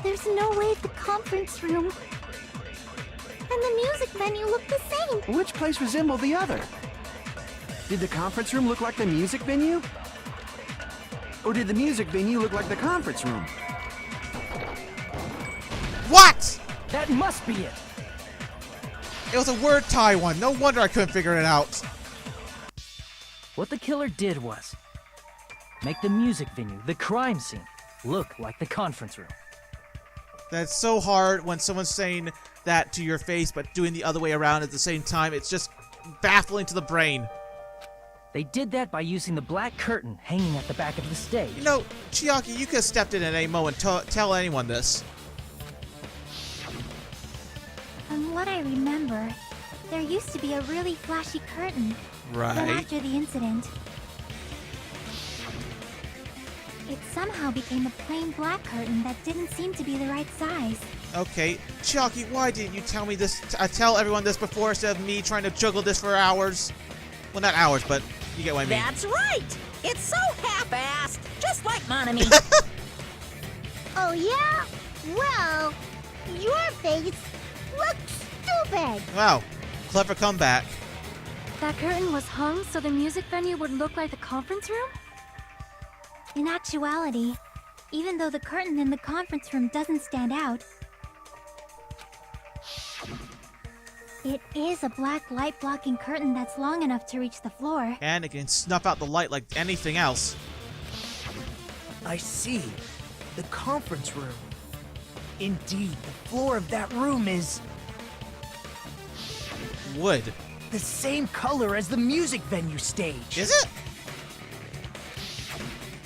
There's no way the conference room and the music venue look the same. Which place resembled the other? Did the conference room look like the music venue? Or did the music venue look like the conference room? What? That must be it. It was a word tie one. No wonder I couldn't figure it out. What the killer did was make the music venue, the crime scene, look like the conference room. That's so hard when someone's saying that to your face, but doing the other way around at the same time. It's just baffling to the brain. They did that by using the black curtain hanging at the back of the stage. You know, Chiaki, you could have stepped in at any moment and tell anyone this. From what I remember, there used to be a really flashy curtain. Right. But after the incident, it somehow became a plain black curtain that didn't seem to be the right size. Okay, Chiaki, why didn't you tell me this? Tell everyone this before instead of me trying to juggle this for hours. Well, not hours, but you get what I mean. That's right! It's so half-assed, just like Monokuma. Oh yeah? Well, your face looks stupid! Wow, clever comeback. That curtain was hung so the music venue would look like the conference room? In actuality, even though the curtain in the conference room doesn't stand out, it is a black light-blocking curtain that's long enough to reach the floor. And it can snuff out the light like anything else. I see. The conference room. Indeed, the floor of that room is Wood. the same color as the music venue stage. Is it?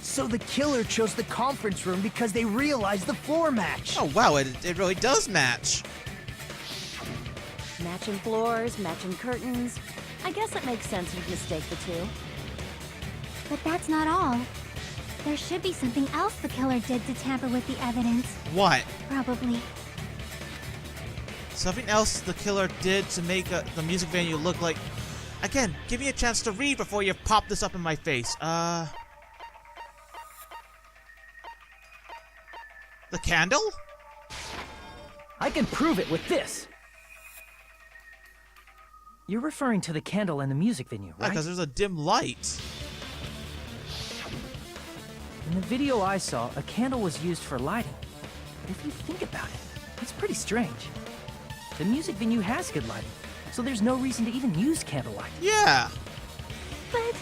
So the killer chose the conference room because they realized the floor match. Oh wow, it really does match. Matching floors, matching curtains. I guess it makes sense you'd mistake the two. But that's not all. There should be something else the killer did to tamper with the evidence. What? Probably. Something else the killer did to make the music venue look like... Again, give me a chance to read before you pop this up in my face. The candle? I can prove it with this. You're referring to the candle in the music venue, right? Because there's a dim light. In the video I saw, a candle was used for lighting. But if you think about it, it's pretty strange. The music venue has good lighting, so there's no reason to even use candlelight. Yeah. But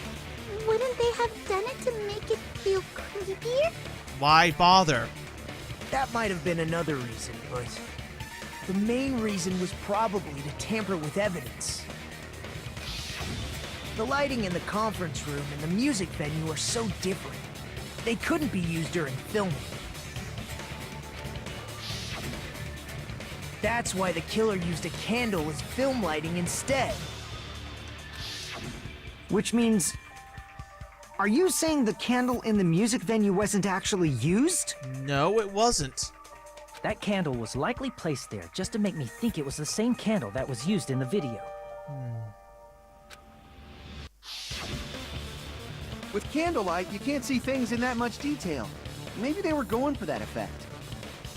wouldn't they have done it to make it feel creepier? Why bother? That might have been another reason, but the main reason was probably to tamper with evidence. The lighting in the conference room and the music venue are so different. They couldn't be used during filming. That's why the killer used a candle as film lighting instead. Which means... Are you saying the candle in the music venue wasn't actually used? No, it wasn't. That candle was likely placed there just to make me think it was the same candle that was used in the video. With candlelight, you can't see things in that much detail. Maybe they were going for that effect.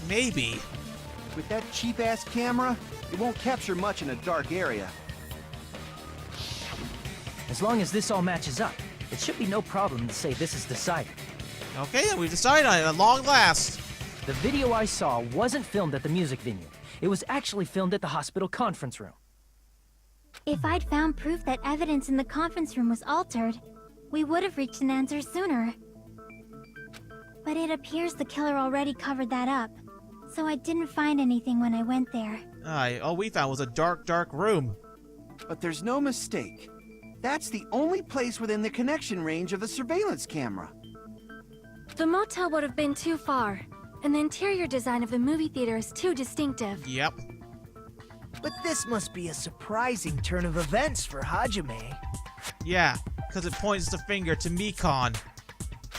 Maybe. With that cheap-ass camera, it won't capture much in a dark area. As long as this all matches up, it should be no problem to say this is decided. Okay, then we've decided on it at long last. The video I saw wasn't filmed at the music venue. It was actually filmed at the hospital conference room. If I'd found proof that evidence in the conference room was altered, we would have reached an answer sooner. But it appears the killer already covered that up, so I didn't find anything when I went there. All we found was a dark, dark room. But there's no mistake. That's the only place within the connection range of the surveillance camera. The motel would have been too far, and the interior design of the movie theater is too distinctive. Yep. But this must be a surprising turn of events for Hajime. Yeah, because it points the finger to Mikon.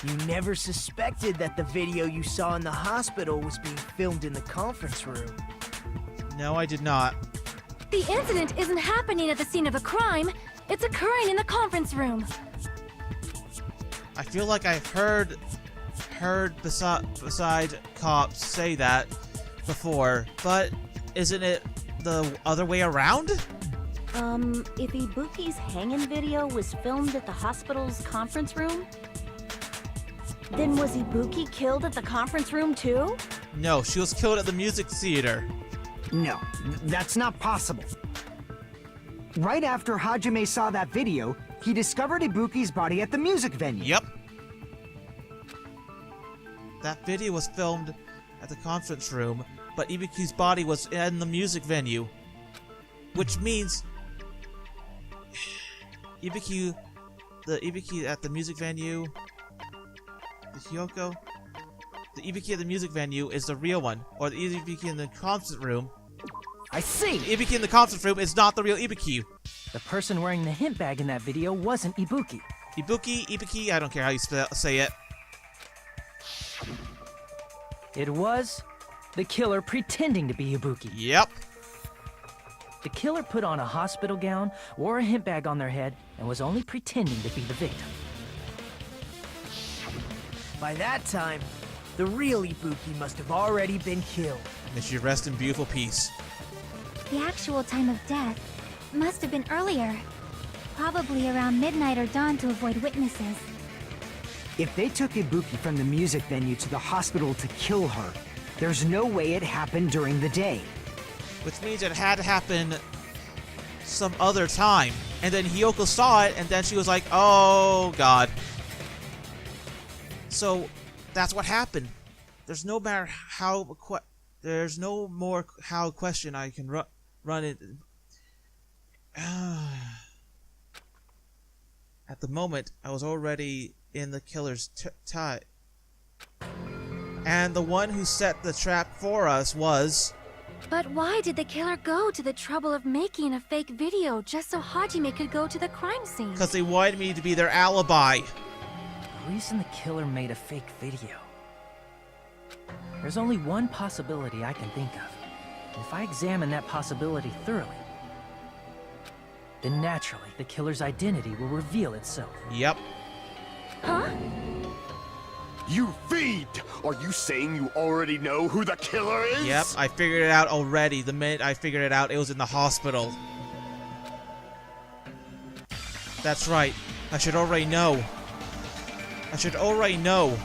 You never suspected that the video you saw in the hospital was being filmed in the conference room. No, I did not. The incident isn't happening at the scene of a crime. It's occurring in the conference room. I feel like I've heard beside cops say that before, but isn't it the other way around? If Ibuki's hanging video was filmed at the hospital's conference room, then was Ibuki killed at the conference room too? No, she was killed at the music theater. No, that's not possible. Right after Hajime saw that video, he discovered Ibuki's body at the music venue. Yep. That video was filmed at the conference room, but Ibuki's body was in the music venue. Which means... the Ibuki at the music venue... The Hyoko... The Ibuki at the music venue is the real one, or the Ibuki in the concert room. I see! The Ibuki in the concert room is not the real Ibuki. The person wearing the hint bag in that video wasn't Ibuki. Ibuki, I don't care how you say it. It was the killer pretending to be Ibuki. Yep. The killer put on a hospital gown, wore a hint bag on their head, and was only pretending to be the victim. By that time, the real Ibuki must have already been killed. May she rest in beautiful peace. The actual time of death must have been earlier. Probably around midnight or dawn to avoid witnesses. If they took Ibuki from the music venue to the hospital to kill her, there's no way it happened during the day. Which means it had to happen some other time. And then Hyoko saw it, and then she was like, oh god. So, that's what happened. There's no matter how... There's no more how question I can run it. At the moment, I was already in the killer's tie. And the one who set the trap for us was... But why did the killer go to the trouble of making a fake video just so Hajime could go to the crime scene? Because they wanted me to be their alibi. The reason the killer made a fake video. There's only one possibility I can think of. And if I examine that possibility thoroughly, then naturally the killer's identity will reveal itself. Yep. Huh? You fiend! Are you saying you already know who the killer is? Yep, I figured it out already. The minute I figured it out, it was in the hospital. That's right. I should already know. I should already know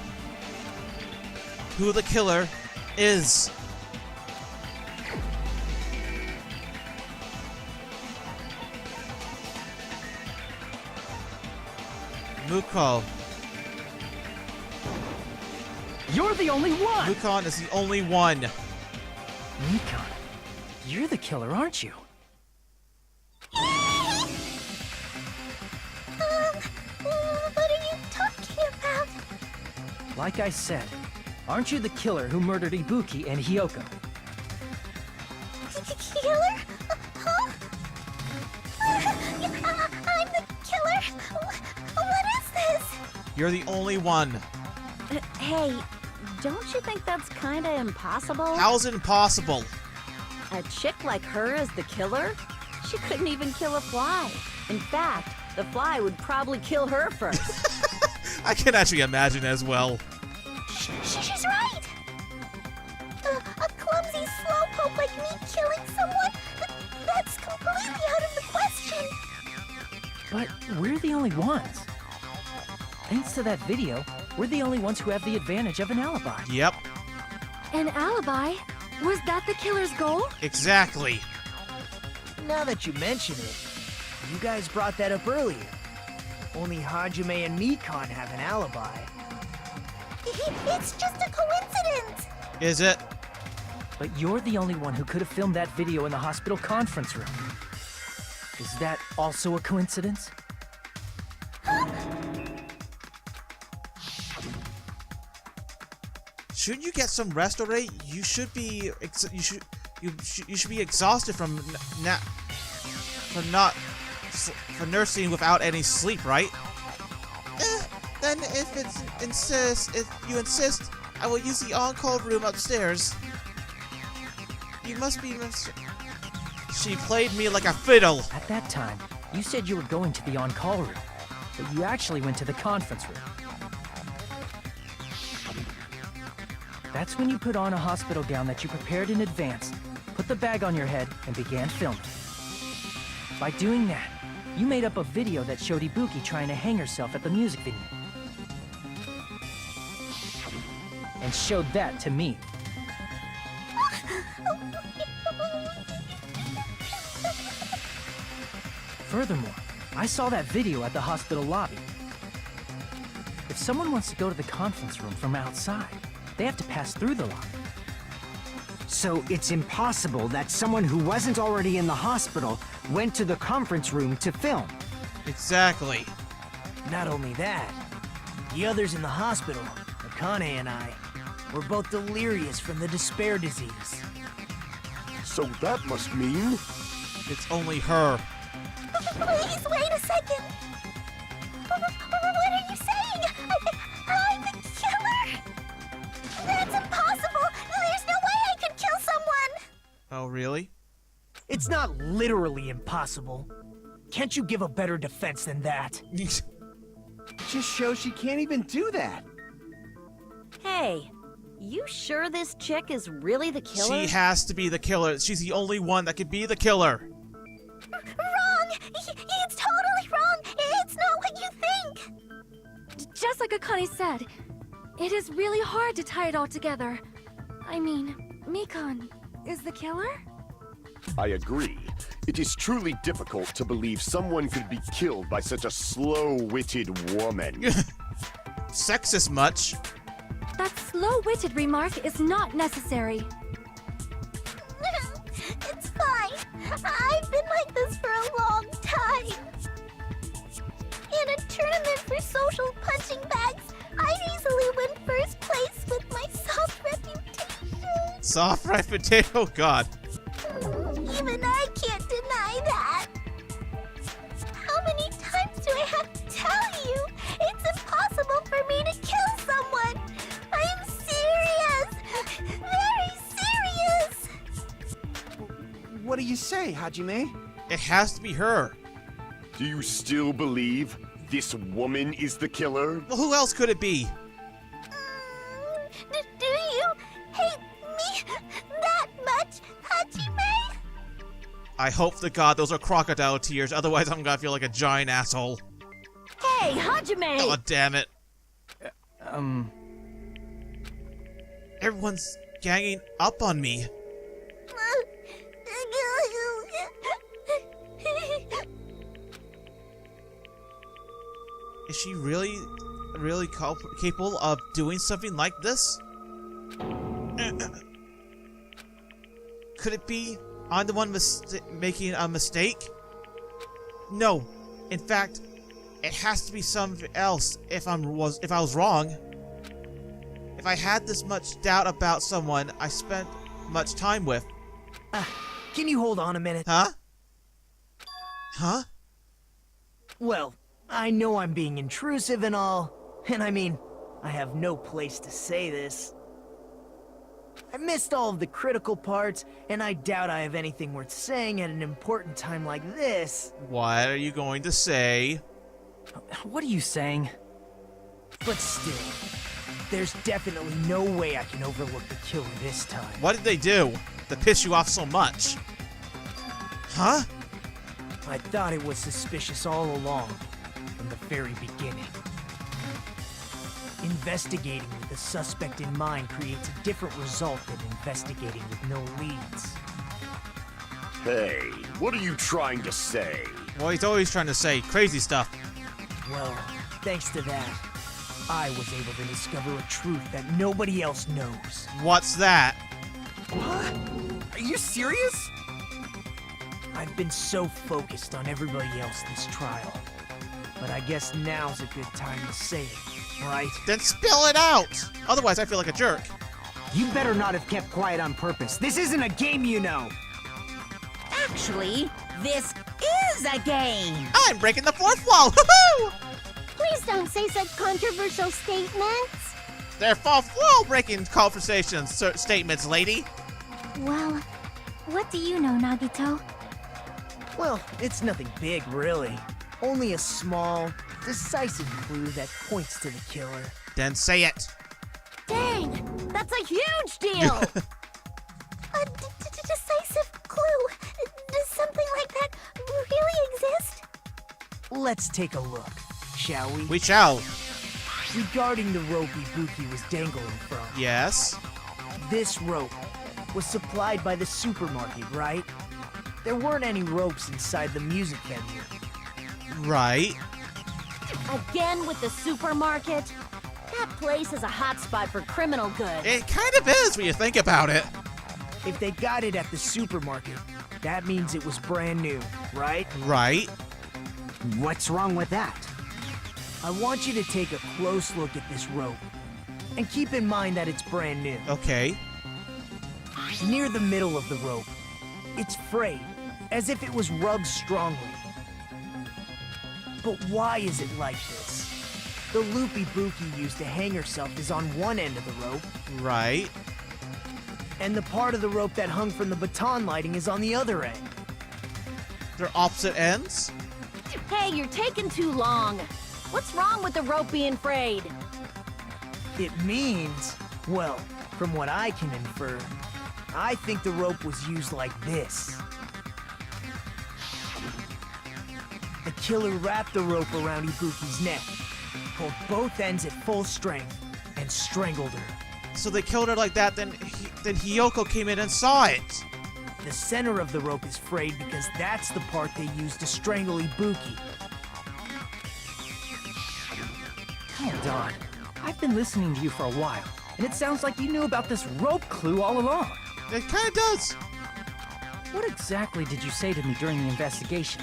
who the killer is. Mukon. You're the only one! Mukon is the only one. Mikon, you're the killer, aren't you? What are you talking about? Like I said, aren't you the killer who murdered Ibuki and Hyoko? You're the only one. Hey, don't you think that's kinda impossible? How's it impossible? A chick like her as the killer? She couldn't even kill a fly. In fact, the fly would probably kill her first. I can actually imagine as well. She's right! A clumsy slowpoke like me killing someone? That's completely out of the question! But we're the only ones. Thanks to that video, we're the only ones who have the advantage of an alibi. Yep, An alibi? Was that the killer's goal? exactly. Now that you mention it, you guys brought that up earlier. Only Hajime and Mikan have an alibi. It's just a coincidence! Is it? But you're the only one who could have filmed that video in the hospital conference room. Is that also a coincidence? Shouldn't you get some rest already? You should be you should be exhausted from nursing without any sleep, right? Then if you insist, I will use the on-call room upstairs. You must be. She played me like a fiddle. At that time, you said you were going to the on-call room, but you actually went to the conference room. That's when you put on a hospital gown that you prepared in advance, put the bag on your head, and began filming. By doing that, you made up a video that showed Ibuki trying to hang herself at the music venue. And showed that to me. Furthermore, I saw that video at the hospital lobby. If someone wants to go to the conference room from outside, they have to pass through the lobby. So it's impossible that someone who wasn't already in the hospital went to the conference room to film. Exactly. Not only that, the others in the hospital, Akane and I, were both delirious from the despair disease. So that must mean... It's only her. Please wait a second! What are you saying? I'm the killer? That's impossible! There's no way I could kill someone! Oh, really? It's not literally impossible. Can't you give a better defense than that? Just shows she can't even do that. Hey, you sure this chick is really the killer? She has to be the killer. She's the only one that could be the killer. Wrong! It's totally wrong! It's not what you think! Just like Akane said, it is really hard to tie it all together. I mean, Mikan is the killer? I agree. It is truly difficult to believe someone could be killed by such a slow-witted woman. Sexist much. That slow-witted remark is not necessary. It's fine. I've been like this for a long time. In a tournament for social punching bags, I'd easily win first place with my soft reputation. Soft reputation. Oh God. Even I can't deny that. How many times do I have to tell you? It's impossible for me to kill someone. I'm serious. Very serious. What do you say, Hajime? It has to be her. Do you still believe this woman is the killer? Well, who else could it be? Do you hate me that much, Hajime? I hope to God those are crocodile tears, otherwise I'm gonna feel like a giant asshole. Hey, Hajime! Oh, damn it. Um, Everyone's ganging up on me. Is she really capable of doing something like this? Could it be I'm the one making a mistake? No. In fact, it has to be something else if I was wrong. If I had this much doubt about someone I spent much time with. Can you hold on a minute? Huh? Huh? Well, I know I'm being intrusive and all, And I mean, I have no place to say this. I missed all of the critical parts, and I doubt I have anything worth saying at an important time like this. What are you going to say? What are you saying? But still, there's definitely no way I can overlook the killer this time. What did they do to piss you off so much? Huh? I thought it was suspicious all along, from the very beginning. Investigating with a suspect in mind creates a different result than investigating with no leads. Hey, what are you trying to say? Well, he's always trying to say crazy stuff. Well, thanks to that, I was able to discover a truth that nobody else knows. What's that? What? Are you serious? I've been so focused on everybody else this trial, but I guess now's a good time to say it, right? Then spill it out! Otherwise, I feel like a jerk. You better not have kept quiet on purpose. This isn't a game, you know. Actually, this is a game! I'm breaking the fourth wall! Woohoo! Please don't say such controversial statements. They're fourth wall breaking conversations, statements, lady. Well, what do you know, Nagito? Well, it's nothing big, really. Only a small, decisive clue that points to the killer. Then say it. Dang, that's a huge deal! A decisive clue. Does something like that really exist? Let's take a look, shall we? We shall. Regarding the rope Ibuki was dangling from. Yes. This rope was supplied by the supermarket, right? There weren't any ropes inside the music venue. Right. Again with the supermarket? That place is a hotspot for criminal goods. It kind of is when you think about it. If they got it at the supermarket, that means it was brand new, right? Right. What's wrong with that? I want you to take a close look at this rope. And keep in mind that it's brand new. Okay. Near the middle of the rope, it's frayed, as if it was rubbed strongly. But why is it like this? The loop Ibuki used to hang herself is on one end of the rope, Right. and the part of the rope that hung from the baton lighting is on the other end. They're opposite ends? Hey, you're taking too long. What's wrong with the rope being frayed? It means, well, from what I can infer, I think the rope was used like this. The killer wrapped the rope around Ibuki's neck, pulled both ends at full strength, and strangled her. So they killed her like that, then Hiyoko came in and saw it. The center of the rope is frayed because that's the part they used to strangle Ibuki. Hold on. I've been listening to you for a while, and it sounds like you knew about this rope clue all along. It kind of does. What exactly did you say to me during the investigation?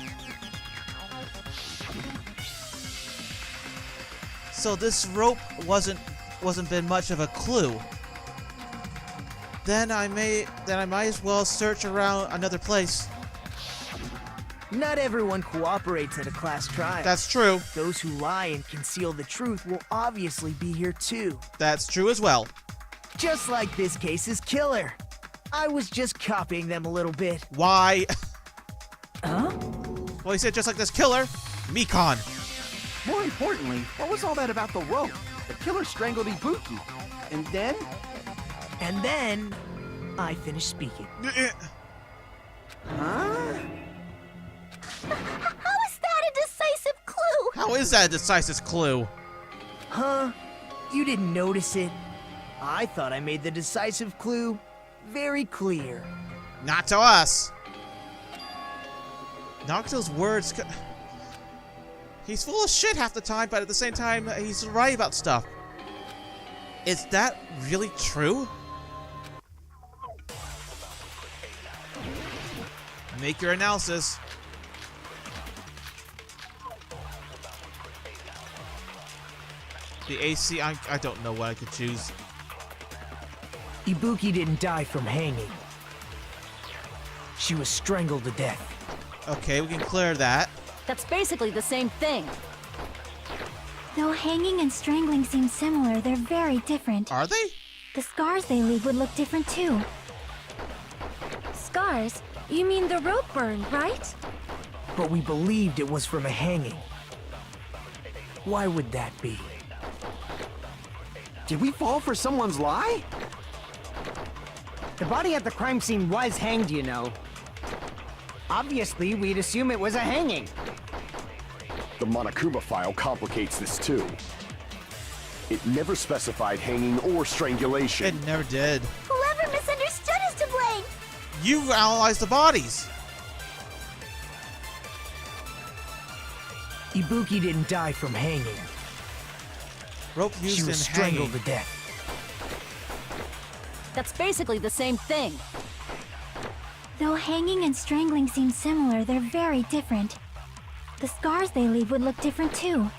So this rope wasn't been much of a clue. Then I might as well search around another place. Not everyone cooperates at a class trial. That's true. Those who lie and conceal the truth will obviously be here too. That's true as well. Just like this case's killer. I was just copying them a little bit. Why? Huh? Well, he said just like this killer, Mikon. More importantly, what was all that about the rope? The killer strangled Ibuki. And then? And then, I finished speaking. Huh? How is that a decisive clue? How is that a decisive clue? Huh? You didn't notice it? I thought I made the decisive clue very clear. Not to us. Nagito's words... He's full of shit half the time, but at the same time, he's right about stuff. Is that really true? Make your analysis. The AC, I don't know what I could choose. Ibuki didn't die from hanging. She was strangled to death. Okay, we can clear that. That's basically the same thing. Though hanging and strangling seem similar, they're very different. Are they? The scars they leave would look different too. Scars? You mean the rope burn, right? But we believed it was from a hanging. Why would that be? Did we fall for someone's lie? The body at the crime scene was hanged, you know. Obviously, we'd assume it was a hanging. The Monokuma file complicates this too. It never specified hanging or strangulation. It never did. Whoever misunderstood is to blame! You analyzed the bodies. Ibuki didn't die from hanging. Rope used She in was strangled hanging. to death. That's basically the same thing. Though hanging and strangling seem similar, they're very different. The scars they leave would look different too.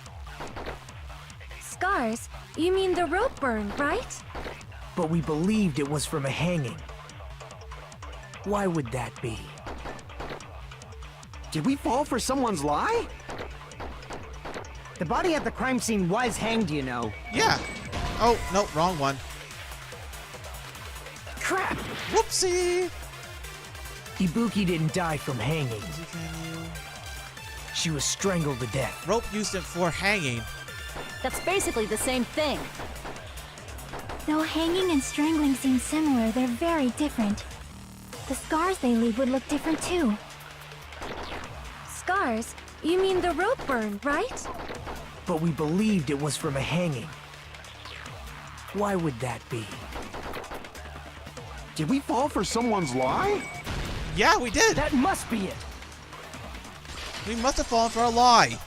Scars? You mean the rope burn, right? But we believed it was from a hanging. Why would that be? Did we fall for someone's lie? The body at the crime scene was hanged, you know. Yeah. Oh, no, wrong one. Crap! Whoopsie! Ibuki didn't die from hanging. She was strangled to death. Rope used it for hanging. That's basically the same thing. Though hanging and strangling seem similar, they're very different. The scars they leave would look different too. Scars? You mean the rope burn, right? But we believed it was from a hanging. Why would that be? Did we fall for someone's lie? Yeah, we did. That must be it! We must have fallen for a lie.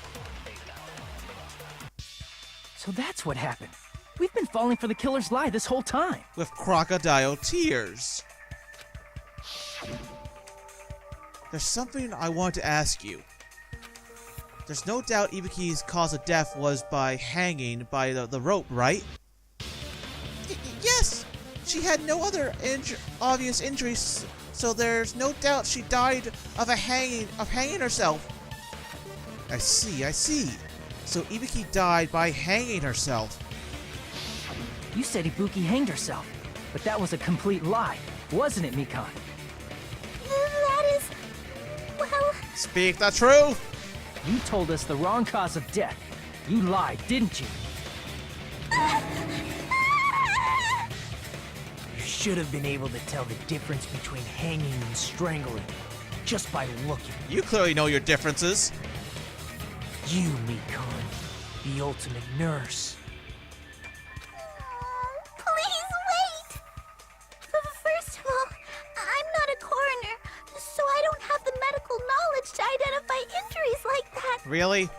So that's what happened. We've been falling for the killer's lie this whole time. With crocodile tears. There's something I want to ask you. There's no doubt Ibuki's cause of death was by hanging by the rope, right? Yes! She had no other obvious injuries, so there's no doubt she died of hanging herself. I see. So Ibuki died by hanging herself. You said Ibuki hanged herself, but that was a complete lie, wasn't it, Mikan? That is... well... Speak the truth! You told us the wrong cause of death. You lied, didn't you? You should have been able to tell the difference between hanging and strangling just by looking. You clearly know your differences. You, Mikan, the ultimate nurse. Please wait! First of all, I'm not a coroner, so I don't have the medical knowledge to identify injuries like that. Really?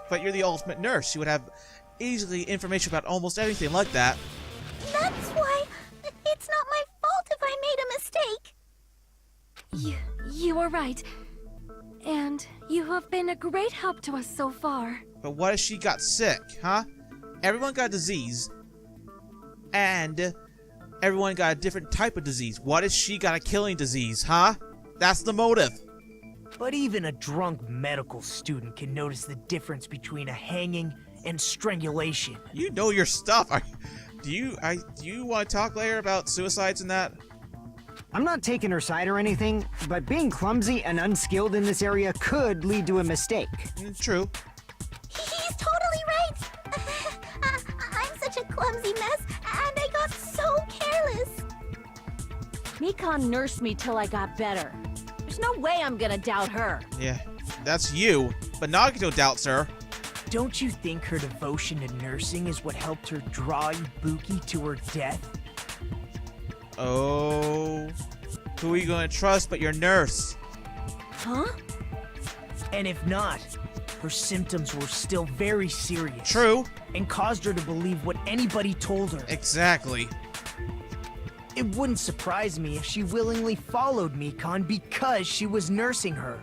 But you're the ultimate nurse. You would have easily information about almost anything like that. That's why it's not my fault if I made a mistake. You were right. And you have been a great help to us so far. But what if she got sick, huh? Everyone got a disease. And everyone got a different type of disease. What if she got a killing disease, huh? That's the motive. But even a drunk medical student can notice the difference between a hanging and strangulation. You know your stuff. Do you want to talk later about suicides and that? I'm not taking her side or anything, but being clumsy and unskilled in this area could lead to a mistake. True. He's totally right. I'm such a clumsy mess, and I got so careless. Mikan nursed me till I got better. There's no way I'm gonna doubt her. Yeah, that's you. But Nagito doubts her. Don't you think her devotion to nursing is what helped her draw Ibuki to her death? Oh. Who are you going to trust but your nurse? Huh? And if not, her symptoms were still very serious. True. And caused her to believe what anybody told her. Exactly. It wouldn't surprise me if she willingly followed Mikan because she was nursing her.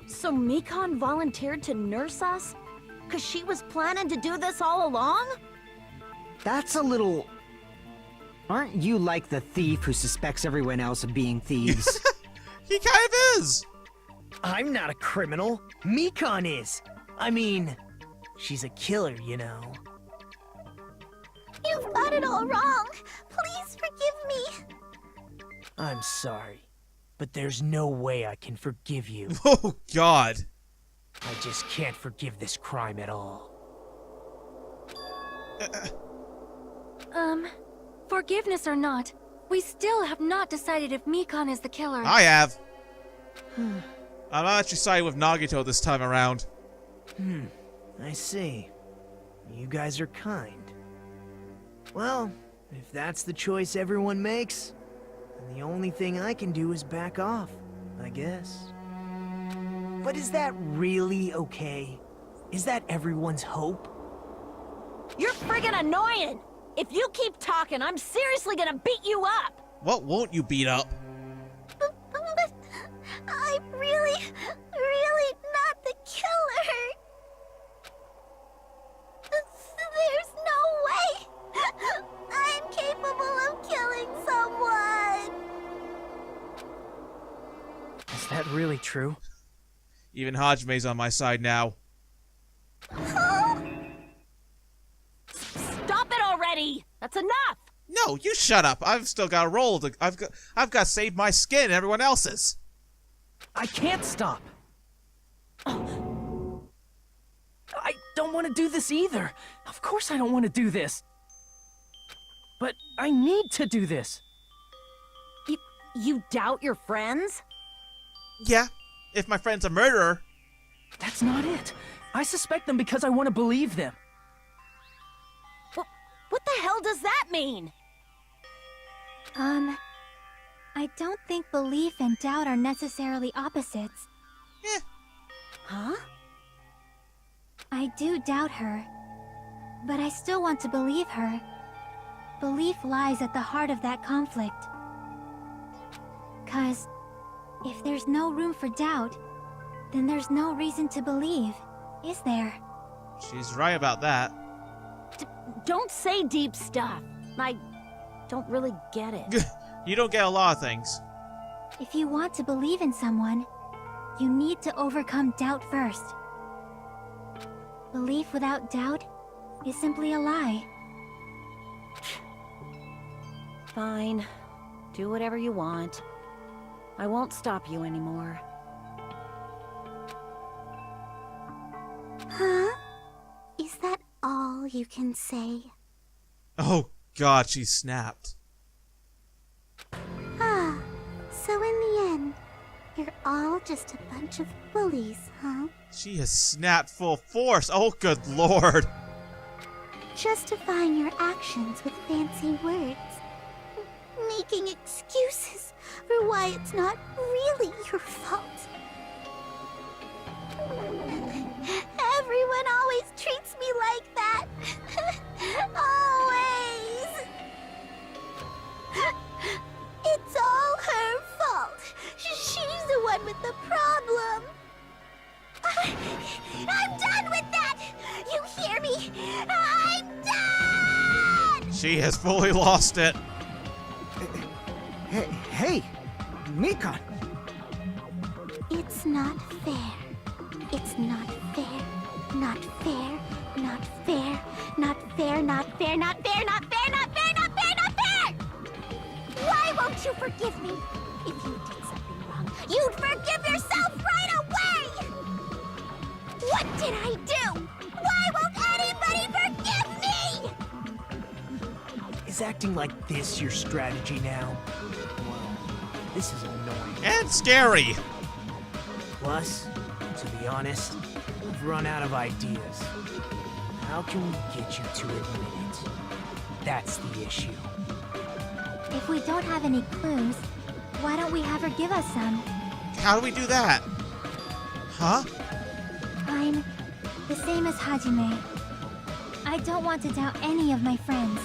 So Mikan volunteered to nurse us? Cause she was planning to do this all along? That's a little... Aren't you like the thief who suspects everyone else of being thieves? He kind of is. I'm not a criminal. Mikan is. I mean, She's a killer, you know. You've got it all wrong. Please forgive me. I'm sorry, but there's no way I can forgive you. Oh, God. I just can't forgive this crime at all. Forgiveness or not, we still have not decided if Mikan is the killer. I have. I'm actually siding with Nagito this time around. I see. You guys are kind. Well, if that's the choice everyone makes, then the only thing I can do is back off, I guess. But is that really okay? Is that everyone's hope? You're friggin' annoying. If you keep talking, I'm seriously gonna beat you up. What won't you beat up? But I'm really not the killer. There's no way I'm capable of killing someone. Is that really true? Even Hajime's on my side now. Stop it already! That's enough! No, you shut up. I've still got a role to. I've got to save my skin and everyone else's. I can't stop. I don't want to do this either. Of course I don't want to do this. But I need to do this. You doubt your friends? Yeah, if my friend's a murderer. That's not it. I suspect them because I want to believe them. What the hell does that mean? I don't think belief and doubt are necessarily opposites. Eh. Huh? I do doubt her, but I still want to believe her. Belief lies at the heart of that conflict. 'Cause if there's no room for doubt, then there's no reason to believe, is there? She's right about that. Don't say deep stuff. I don't really get it. You don't get a lot of things. If you want to believe in someone, you need to overcome doubt first. Belief without doubt is simply a lie. Fine. Do whatever you want. I won't stop you anymore. Huh? Is that all you can say? Oh, God, she snapped. Ah, so in the end, you're all just a bunch of bullies, huh? She has snapped full force. Oh, good Lord. Justifying your actions with fancy words. Making excuses for why it's not really your fault. Everyone always treats me like that. Always. It's all her fault. She's the one with the problem. I'm done with that! You hear me? I'm done! She has fully lost it. Hey, Mikan! It's not fair. It's not fair. Not fair. Not fair. Not fair. Not fair. Not fair. Not fair. Not fair. Not fair. Not fair! Why won't you forgive me? If you did something wrong, you'd forgive yourself right away! What did I do? Why won't anybody forgive me? Is acting like this your strategy now? Well, this is annoying. And scary. Plus, to be honest, I've run out of ideas. How can we get you to admit it? That's the issue. If we don't have any clues, why don't we have her give us some? How do we do that? Huh? I'm the same as Hajime. I don't want to doubt any of my friends.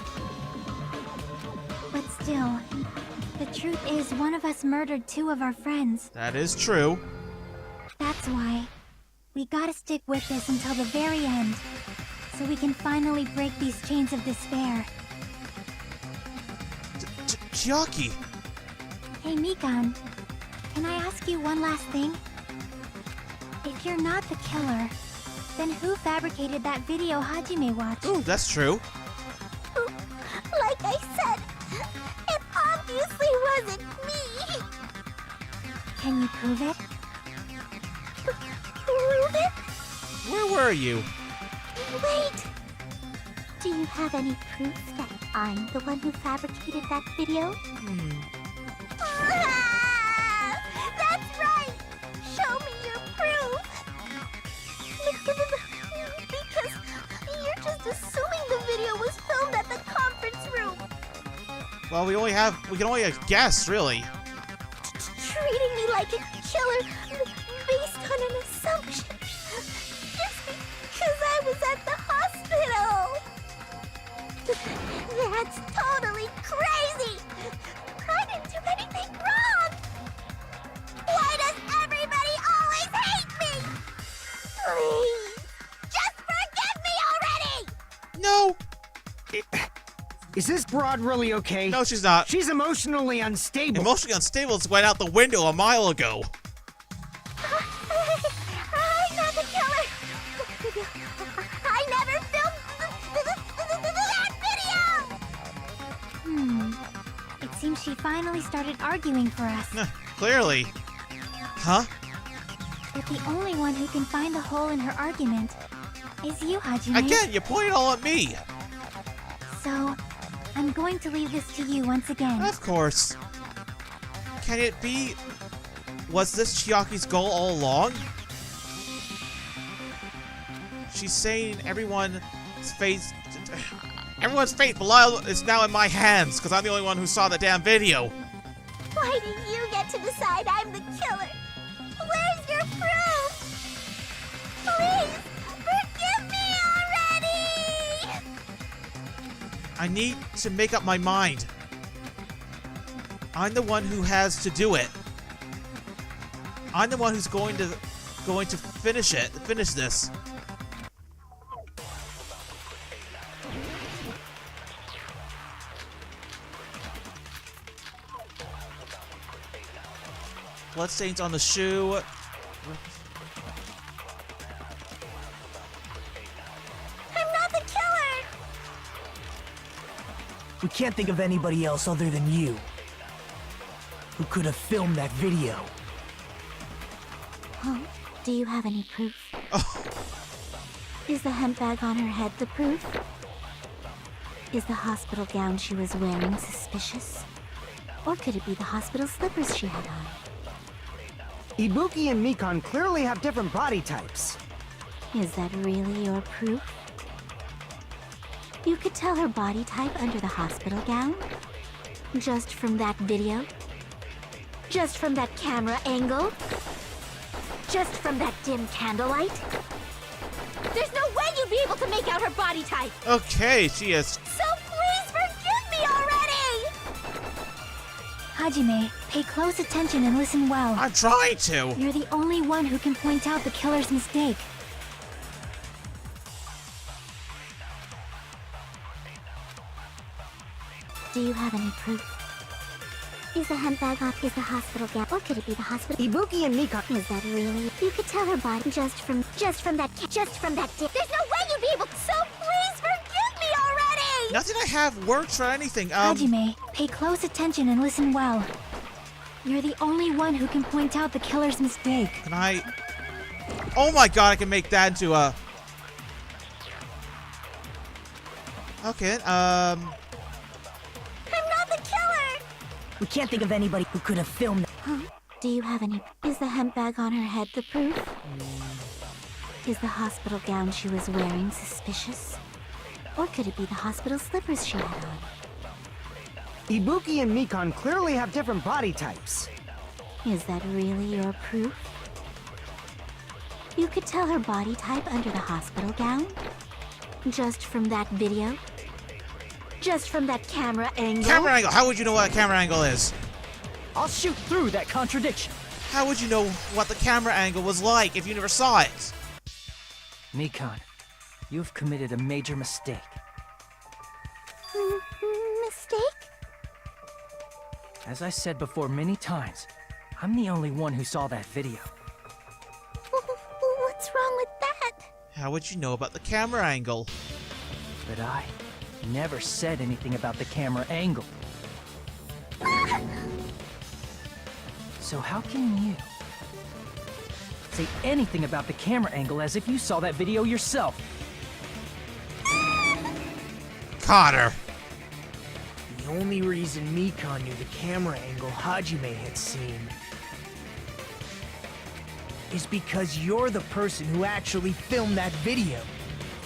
But still, the truth is one of us murdered two of our friends. That is true. That's why we gotta stick with this until the very end, so we can finally break these chains of despair. Chiaki. Hey Mikan, can I ask you one last thing? If you're not the killer, Then who fabricated that video Hajime watched? Ooh, that's true. Like I said, it obviously wasn't me. Can you prove it? Prove it? Where were you? Wait! Do you have any proof that I'm the one who fabricated that video? That's right! Show me your proof! Because you're just assuming the video was filmed at the conference room. Well, we can only guess, really. Treating me like a killer based on an assumption. Just because I was at the hospital. That's totally crazy. I didn't do anything wrong. Why does everybody always hate me? Please, just forgive me already. No. Is this broad really okay? No, she's not. She's emotionally unstable. Emotionally unstable went out the window a mile ago. I'm not the killer. I never filmed that video. It seems she finally started arguing for us. Clearly. Huh? But the only one who can find the hole in her argument is you, Hajime. Again, you point it all at me. So, I'm going to leave this to you once again. Of course. Can it be... Was this Chiaki's goal all along? She's saying everyone's fate is now in my hands because I'm the only one who saw the damn video. Why do you get to decide I'm the killer? Where's your proof? Please, forgive me already! I need to make up my mind. I'm the one who has to do it. I'm the one who's going to finish this. Bloodstains on the shoe. I'm not the killer! We can't think of anybody else other than you who could have filmed that video. Oh, do you have any proof? Oh. Is the hemp bag on her head the proof? Is the hospital gown she was wearing suspicious? Or could it be the hospital slippers she had on? Ibuki and Mikan clearly have different body types. Is that really your proof? You could tell her body type under the hospital gown? Just from that video? Just from that camera angle? Just from that dim candlelight? There's no way you'd be able to make out her body type! Okay, she is. So please forgive me already! Hajime, pay close attention and listen well. I'm trying to. You're the only one who can point out the killer's mistake. Do you have any proof? Is the hemp bag on? Is the hospital gown? Or could it be the hospital? Ibuki and Mikan. Is that really? You could tell her body just from that. There's no way you'd be able. So please forgive me already. Nothing I have works for anything. Hajime, pay close attention and listen well. You're the only one who can point out the killer's mistake. Can I? Oh my god, I can make that into a. Okay, I'm not the killer! We can't think of anybody who could have filmed that. Huh? Do you have any... Is the hemp bag on her head the proof? Is the hospital gown she was wearing suspicious? Or could it be the hospital slippers she had on? Ibuki and Mikan clearly have different body types. Is that really your proof? You could tell her body type under the hospital gown? Just from that video? Just from that camera angle? camera angle. How would you know what a camera angle is? I'll shoot through that contradiction. How would you know what the camera angle was like if you never saw it? Mikan, you've committed a major mistake. Mistake? As I said before many times, I'm the only one who saw that video. What's wrong with that? How would you know about the camera angle? But I never said anything about the camera angle. So how can you say anything about the camera angle as if you saw that video yourself? Caught her! The only reason Mikan knew the camera angle Hajime had seen is because you're the person who actually filmed that video.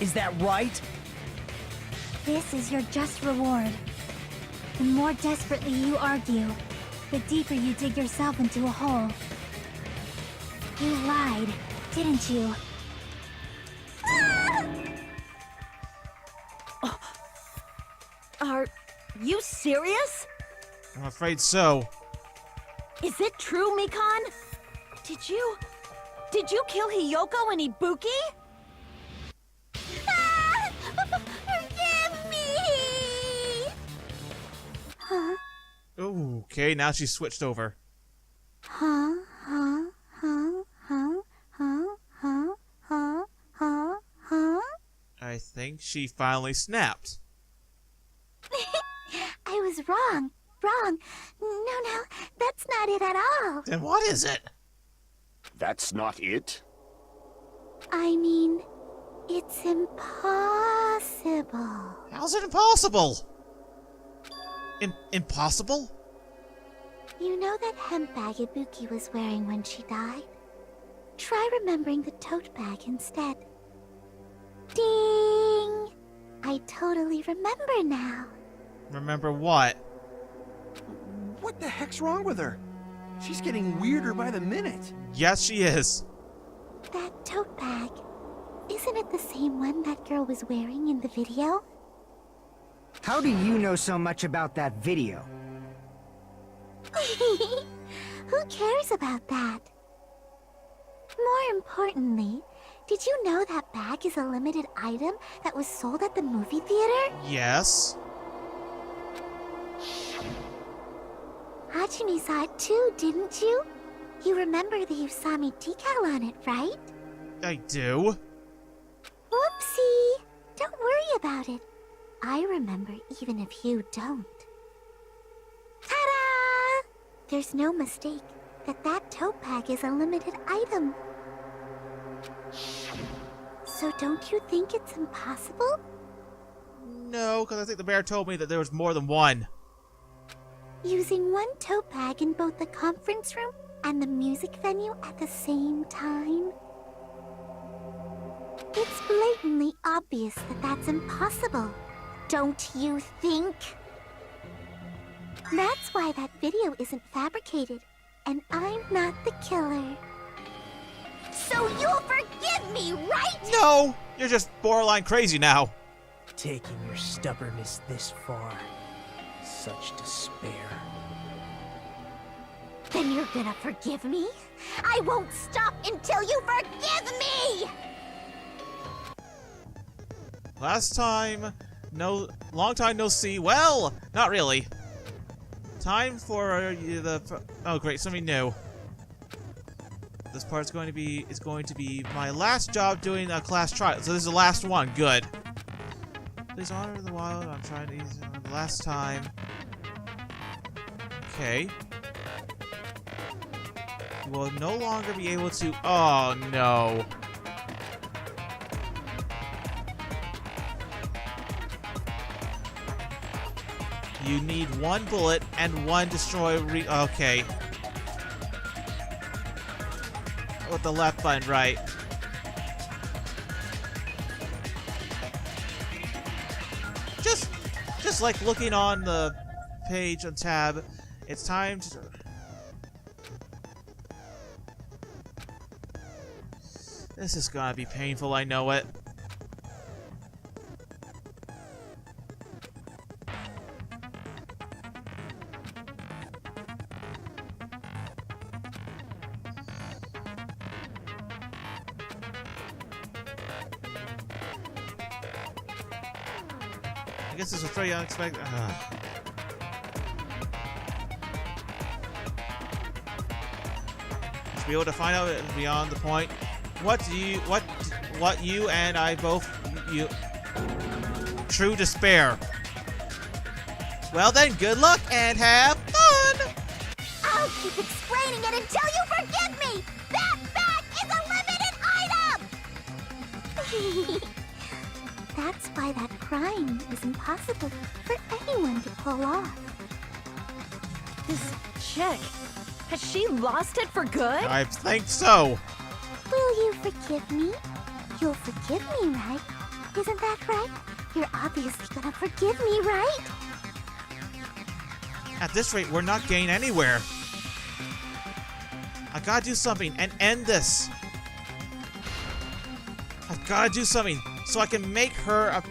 Is that right? This is your just reward. The more desperately you argue, the deeper you dig yourself into a hole. You lied, didn't you? Are you serious? I'm afraid so. Is it true, Mikan? Did you kill Hiyoko and Ibuki? Forgive me! Huh? Okay, now she's switched over. Huh? I think she finally snapped. I was wrong. Wrong. No, that's not it at all. Then what is it? That's not it? I mean, it's impossible. How's it impossible? Impossible? You know that hemp bag Ibuki was wearing when she died? Try remembering the tote bag instead. Ding! I totally remember now. Remember what? What the heck's wrong with her? She's getting weirder by the minute. Yes, she is. That tote bag. Isn't it the same one that girl was wearing in the video? How do you know so much about that video? Who cares about that? More importantly, did you know that bag is a limited item that was sold at the movie theater? Yes. Hajime saw it too, didn't you? You remember the Usami decal on it, right? I do. Whoopsie! Don't worry about it. I remember even if you don't. Ta-da! There's no mistake that tote bag is a limited item. So don't you think it's impossible? No, because I think the bear told me that there was more than one. Using one tote bag in both the conference room and the music venue at the same time? It's blatantly obvious that that's impossible, don't you think? That's why that video isn't fabricated, and I'm not the killer. So you'll forgive me, right? No! You're just borderline crazy now. Taking your stubbornness this far. Such despair. Then you're gonna forgive me? I won't stop until you forgive me! Long time no see. Well, not really. Time for oh great, something new. This part's going to be my last job doing a class trial. So this is the last one. Good. Please honor the wild. I'm trying to use it the last time. Okay. You will no longer be able to. Oh no. You need one bullet and one destroy okay. With the left button, right. Just like looking on the page on tab, it's time to... This is gonna be painful, I know it. I guess this was pretty unexpected. To be able to find out beyond the point. What you and I both, you... True despair. Well then, good luck and have fun! I'll keep explaining it until you forgive me! That bag is a limited item! That's why that crime is impossible for anyone to pull off. This chick, has she lost it for good? I think so. Will you forgive me? You'll forgive me, right? Isn't that right? You're obviously gonna forgive me, right? At this rate, we're not getting anywhere. I gotta do something and end this. I've gotta do something so I can make her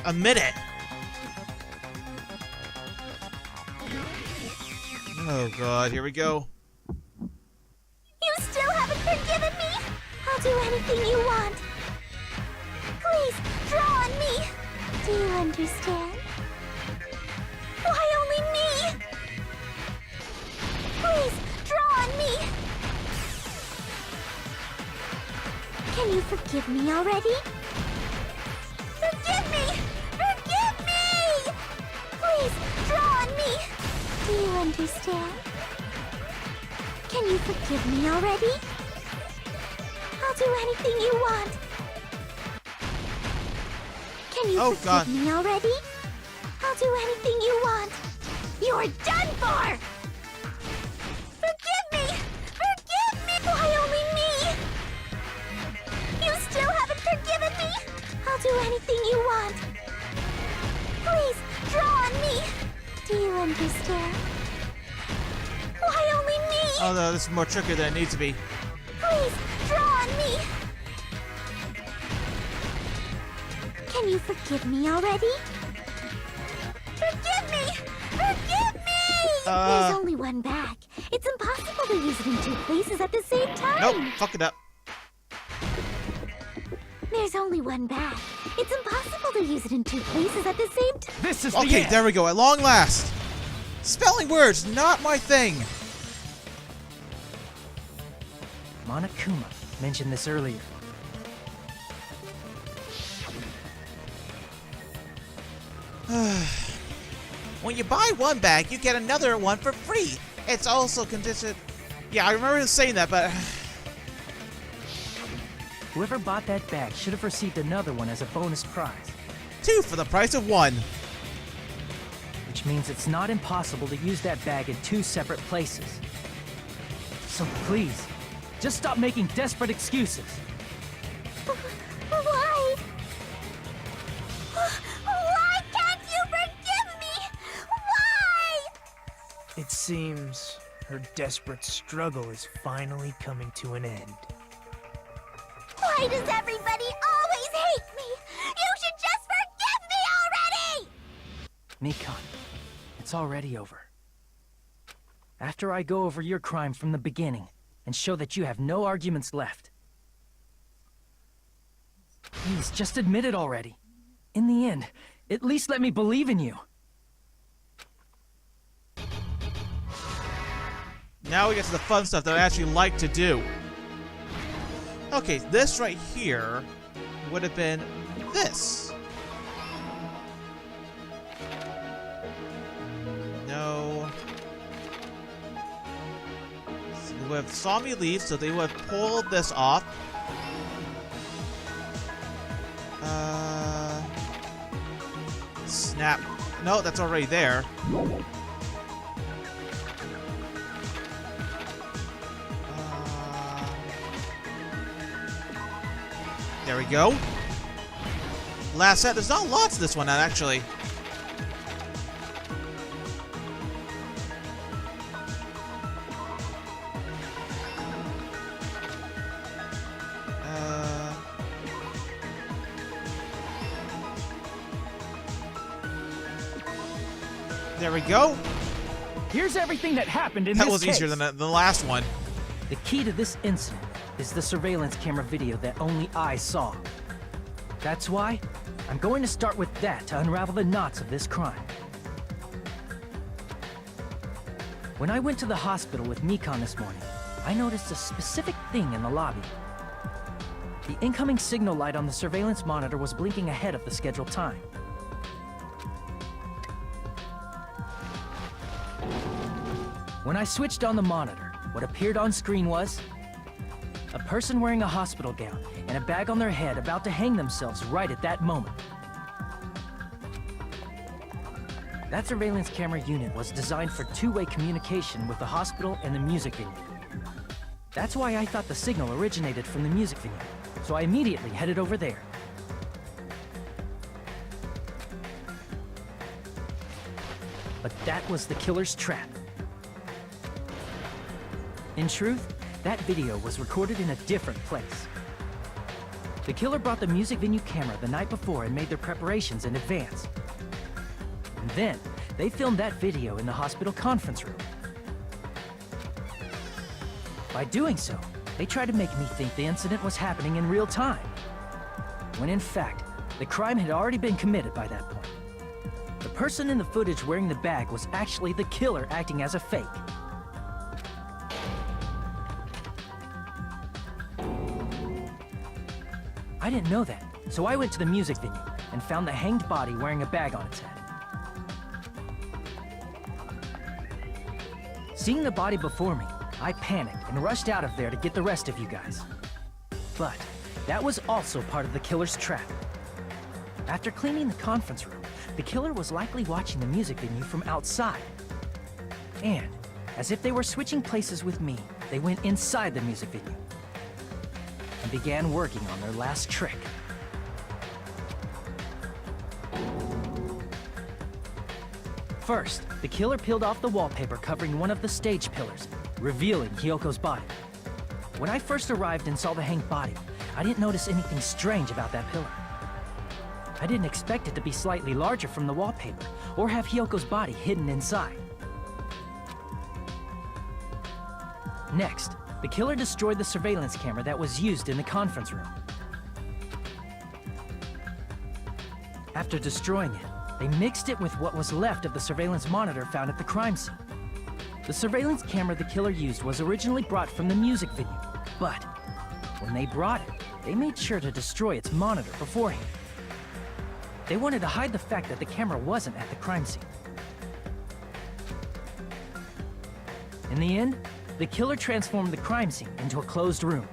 admit it. Oh god, here we go. You still haven't forgiven me? I'll do anything you want. Please, draw on me. Do you understand? Why only me? Please, draw on me. Can you forgive me already? Forgive me! Forgive me! Please, draw on me. Do you understand? Can you forgive me already? I'll do anything you want. Can you forgive me already? I'll do anything you want. You're done for! Forgive me! Forgive me! Why only me? You still haven't forgiven me? I'll do anything you want. Please, draw on me. Do you understand? Why only me? Oh no, this is more tricky than it needs to be. Please, draw on me. Can you forgive me already? Forgive me! Forgive me! There's only one bag. It's impossible to use it in two places at the same time. Nope, fuck it up. There's only one bag. It's impossible to use it in two places at the same time. This is Okay, there we go, at long last. Spelling words, not my thing. Monokuma mentioned this earlier. When you buy one bag, you get another one for free. It's also conditioned. Yeah, I remember him saying that, but Whoever bought that bag should have received another one as a bonus prize. 2 for the price of 1. Which means it's not impossible to use that bag in 2 separate places. So please, just stop making desperate excuses. Why? Why can't you forgive me? Why? It seems her desperate struggle is finally coming to an end. Why does everybody always hate me? You should just forgive me already! Mikon, it's already over. After I go over your crime from the beginning and show that you have no arguments left. Please, just admit it already. In the end, at least let me believe in you. Now we get to the fun stuff that I actually like to do. Okay, this right here would have been this. No. So they would have saw me leave, so they would have pulled this off. Snap. No, that's already there. There we go. Last set. There's not lots of this one, actually. There we go. Here's everything that happened in That this was case. easier than the last one. The key to this incident is the surveillance camera video that only I saw. That's why I'm going to start with that to unravel the knots of this crime. When I went to the hospital with Mikon this morning, I noticed a specific thing in the lobby. The incoming signal light on the surveillance monitor was blinking ahead of the scheduled time. When I switched on the monitor, what appeared on screen was a person wearing a hospital gown and a bag on their head about to hang themselves right at that moment. That surveillance camera unit was designed for two-way communication with the hospital and the music venue. That's why I thought the signal originated from the music venue, so I immediately headed over there. But that was the killer's trap. In truth, that video was recorded in a different place. The killer brought the music venue camera the night before and made their preparations in advance. And then, they filmed that video in the hospital conference room. By doing so, they tried to make me think the incident was happening in real time, when in fact, the crime had already been committed by that point. The person in the footage wearing the bag was actually the killer acting as a fake. I didn't know that, so I went to the music venue and found the hanged body wearing a bag on its head. Seeing the body before me, I panicked and rushed out of there to get the rest of you guys. But that was also part of the killer's trap. After cleaning the conference room, the killer was likely watching the music venue from outside. And, as if they were switching places with me, they went inside the music venue and began working on their last trick. First, the killer peeled off the wallpaper covering one of the stage pillars, revealing Hyoko's body. When I first arrived and saw the hanged body, I didn't notice anything strange about that pillar. I didn't expect it to be slightly larger from the wallpaper, or have Hyoko's body hidden inside. Next, the killer destroyed the surveillance camera that was used in the conference room. After destroying it, they mixed it with what was left of the surveillance monitor found at the crime scene. The surveillance camera the killer used was originally brought from the music venue, but when they brought it, they made sure to destroy its monitor beforehand. They wanted to hide the fact that the camera wasn't at the crime scene. In the end, the killer transformed the crime scene into a closed room.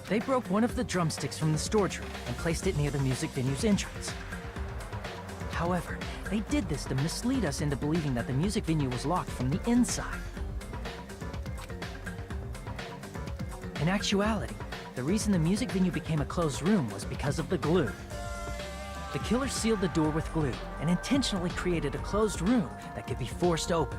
They broke one of the drumsticks from the storage room and placed it near the music venue's entrance. However, they did this to mislead us into believing that the music venue was locked from the inside. In actuality, the reason the music venue became a closed room was because of the glue. The killer sealed the door with glue and intentionally created a closed room that could be forced open.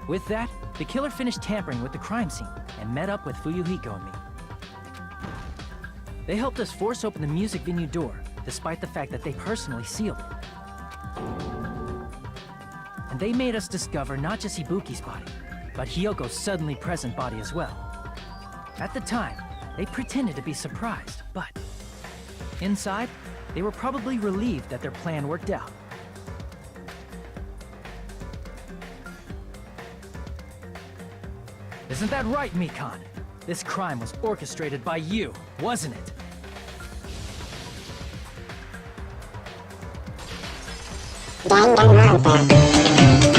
With that, the killer finished tampering with the crime scene and met up with Fuyuhiko and me. They helped us force open the music venue door, despite the fact that they personally sealed it. And they made us discover not just Ibuki's body, but Hyoko's suddenly present body as well. At the time, they pretended to be surprised, but inside, they were probably relieved that their plan worked out. Isn't that right, Mikan? This crime was orchestrated by you, wasn't it? Danganronpa.